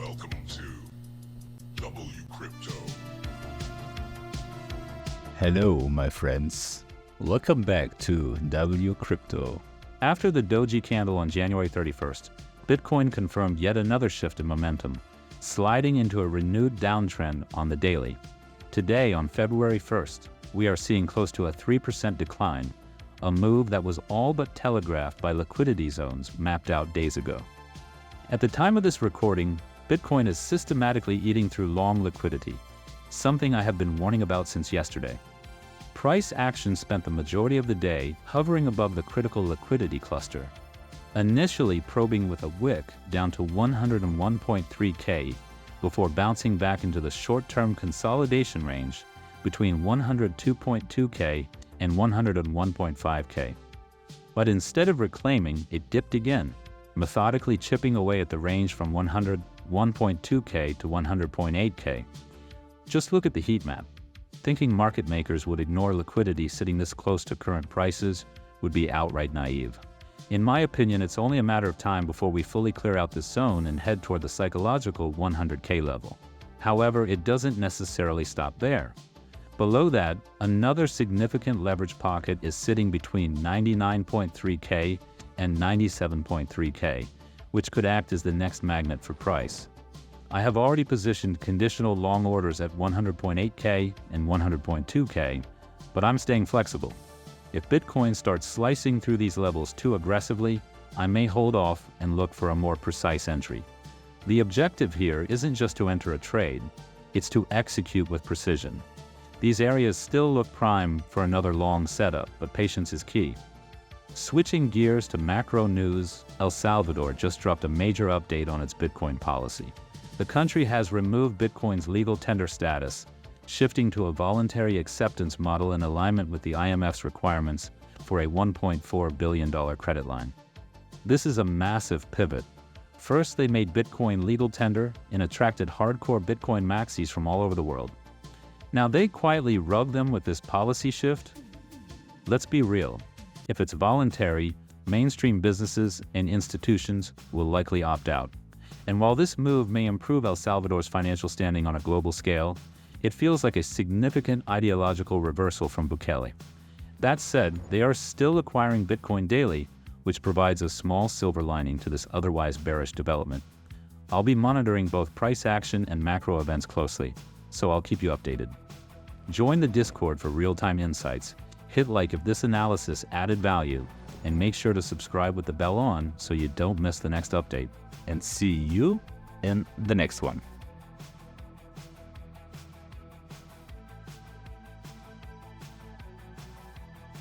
Welcome to WCrypto. Hello, my friends. Welcome back to WCrypto. After the doji candle on January 31st, Bitcoin confirmed yet another shift in momentum, sliding into a renewed downtrend on the daily. Today, on February 1st, we are seeing close to a 3% decline, a move that was all but telegraphed by liquidity zones mapped out days ago. At the time of this recording, Bitcoin is systematically eating through long liquidity, something I have been warning about since yesterday. Price action spent the majority of the day hovering above the critical liquidity cluster, initially probing with a wick down to 101.3K before bouncing back into the short-term consolidation range between 102.2K and 101.5K. But instead of reclaiming, it dipped again, methodically chipping away at the range from 101.2K to 100.8K. Just look at the heat map. Thinking market makers would ignore liquidity sitting this close to current prices would be outright naive. In my opinion, it's only a matter of time before we fully clear out this zone and head toward the psychological 100K level. However, it doesn't necessarily stop there. Below that, another significant leverage pocket is sitting between 99.3K and 97.3K, which could act as the next magnet for price. I have already positioned conditional long orders at 100.8K and 100.2K, but I'm staying flexible. If Bitcoin starts slicing through these levels too aggressively, I may hold off and look for a more precise entry. The objective here isn't just to enter a trade, it's to execute with precision. These areas still look prime for another long setup, but patience is key. Switching gears to macro news, El Salvador just dropped a major update on its Bitcoin policy. The country has removed Bitcoin's legal tender status, shifting to a voluntary acceptance model in alignment with the IMF's requirements for a $1.4 billion credit line. This is a massive pivot. First, they made Bitcoin legal tender and attracted hardcore Bitcoin maxis from all over the world. Now they quietly rug them with this policy shift? Let's be real. If it's voluntary, mainstream businesses and institutions will likely opt out. And while this move may improve El Salvador's financial standing on a global scale, it feels like a significant ideological reversal from Bukele. That said, they are still acquiring Bitcoin daily, which provides a small silver lining to this otherwise bearish development. I'll be monitoring both price action and macro events closely, so I'll keep you updated. Join the Discord for real-time insights. Hit like if this analysis added value, and make sure to subscribe with the bell on so you don't miss the next update. And see you in the next one.